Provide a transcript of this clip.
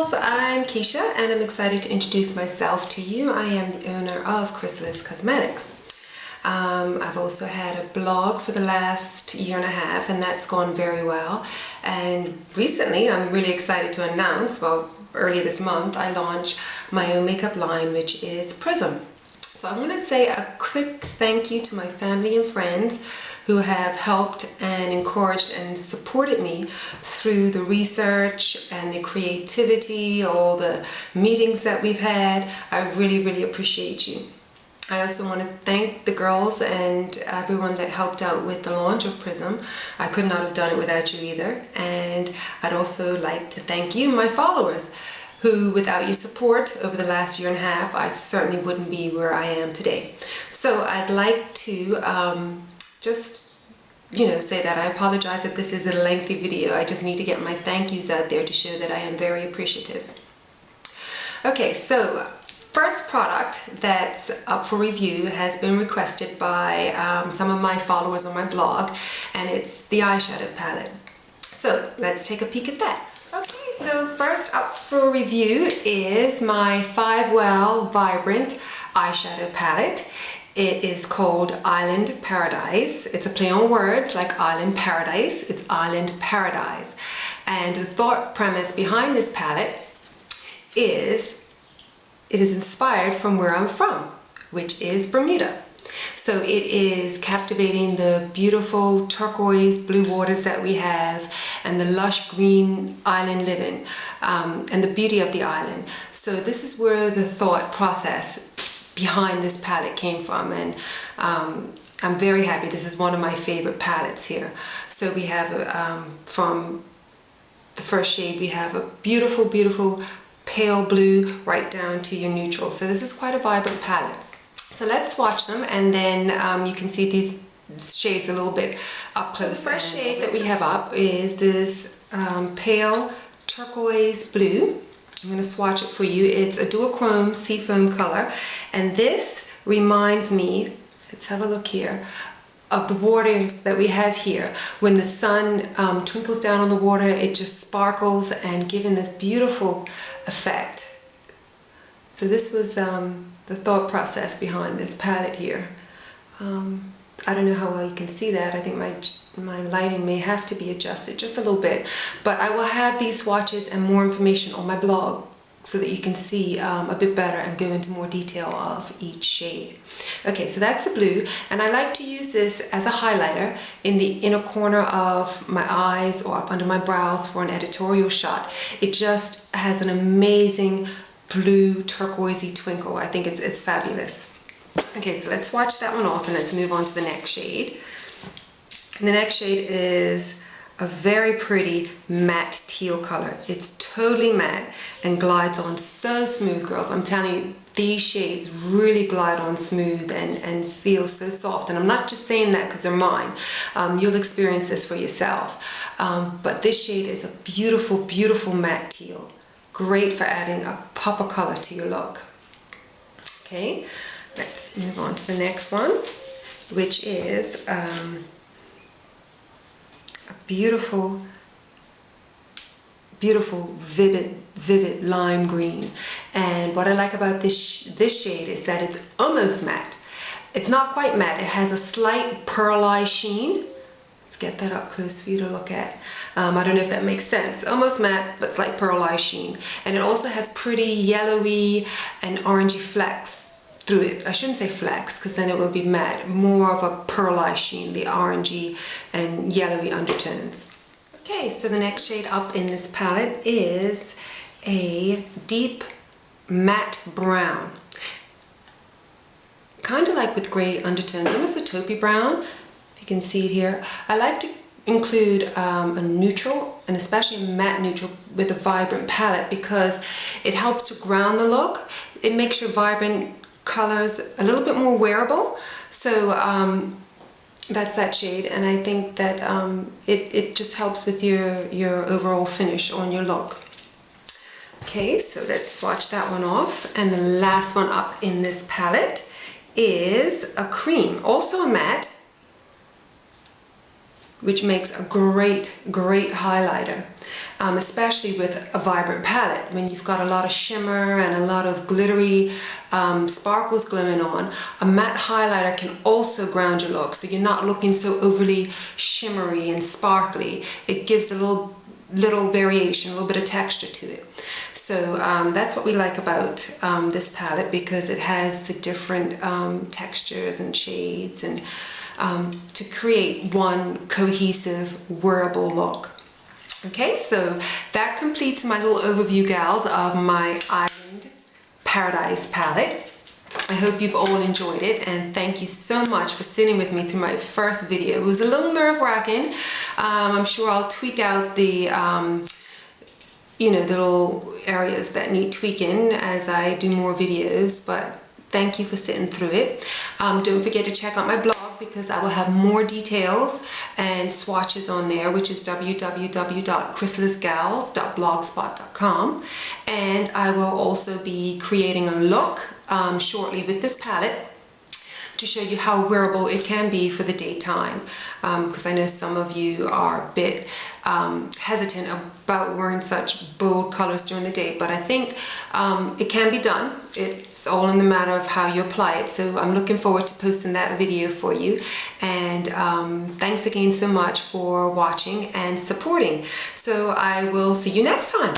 girls, I'm Keisha and I'm excited to introduce myself to you. I am the owner of Chrysalis Cosmetics. I've also had a blog for the last year and a half and that's gone very well. And recently I'm really excited to announce, well, earlier this month, I launched my own makeup line, which is Prism. So I want to say a quick thank you to my family and friends who have helped and encouraged and supported me through the research and the creativity, all the meetings that we've had. I really appreciate you. I also want to thank the girls and everyone that helped out with the launch of Prism. I could not have done it without you either. And I'd also like to thank you, my followers, who without your support over the last year and a half, I certainly wouldn't be where I am today. So I'd like to just say that I apologize if this is a lengthy video. I just need to get my thank yous out there to show that I am very appreciative. Okay, so first product that's up for review has been requested by some of my followers on my blog, and it's the eyeshadow palette. So let's take a peek at that. Okay, so first up for review is my 5-Well Vibrant eyeshadow palette. It is called Island Paradise. It's a play on words like Island Paradise. It's Island Paradise. And the thought premise behind this palette is it is inspired from where I'm from, which is Bermuda. So it is captivating the beautiful turquoise blue waters that we have and the lush green island living and the beauty of the island. So this is where the thought process behind this palette came from, and I'm very happy. This is one of my favorite palettes here. So we have from the first shade we have a beautiful pale blue right down to your neutral. So this is quite a vibrant palette. So let's swatch them, and then you can see these shades a little bit up close. So the first shade that we have up is this pale turquoise blue. I'm going to swatch it for you. It's a duochrome seafoam color, and this reminds me, let's have a look here, of the waters that we have here. When the sun twinkles down on the water, it just sparkles and giving this beautiful effect. So this was the thought process behind this palette here. I don't know how well you can see that. I think my lighting may have to be adjusted just a little bit, but I will have these swatches and more information on my blog so that you can see a bit better and go into more detail of each shade. Okay, so that's the blue, and I like to use this as a highlighter in the inner corner of my eyes or up under my brows for an editorial shot. It just has an amazing blue turquoisey twinkle. I think it's fabulous. Okay, so let's swatch that one off and let's move on to the next shade. And the next shade is a very pretty matte teal color. It's totally matte and glides on so smooth, girls. I'm telling you, these shades really glide on smooth and feel so soft. And I'm not just saying that because they're mine. You'll experience this for yourself. But this shade is a beautiful matte teal. Great for adding a pop of color to your look. Okay, let's move on to the next one, which is a beautiful vivid lime green. And what I like about this shade is that it's almost matte. It's not quite matte. It has a slight pearlized sheen. Let's get that up close for you to look at. I don't know if that makes sense. Almost matte, but slight pearlized sheen. And it also has pretty yellowy and orangey flecks through it. I shouldn't say flecks because then it would be matte. More of a pearlized sheen, the orangey and yellowy undertones. Okay, so the next shade up in this palette is a deep matte brown. Kind of like with gray undertones, almost a taupey brown. You can see it here. I like to include a neutral, and especially a matte neutral with a vibrant palette because it helps to ground the look. It makes your vibrant colors a little bit more wearable. So that's that shade, and I think that it just helps with your overall finish on your look. Okay, so let's swatch that one off. And the last one up in this palette is a cream, also a matte, which makes a great highlighter. especially with a vibrant palette. When you've got a lot of shimmer and a lot of glittery sparkles glowing on, a matte highlighter can also ground your look, so you're not looking so overly shimmery and sparkly. It gives a little variation, a little bit of texture to it. So that's what we like about this palette, because it has the different textures and shades, and to create one cohesive, wearable look. Okay, so that completes my little overview, gals, of my Island Paradise palette. I hope you've all enjoyed it, and thank you so much for sitting with me through my first video. It was a little nerve-wracking. I'm sure I'll tweak out the you know, the little areas that need tweaking as I do more videos, but thank you for sitting through it. Don't forget to check out my blog, because I will have more details and swatches on there, which is www.chrysalisgals.blogspot.com. And I will also be creating a look shortly with this palette to show you how wearable it can be for the daytime, because I know some of you are a bit hesitant about wearing such bold colors during the day, but I think it can be done. It's all in the matter of how you apply it. So I'm looking forward to posting that video for you, and thanks again so much for watching and supporting. So I will see you next time.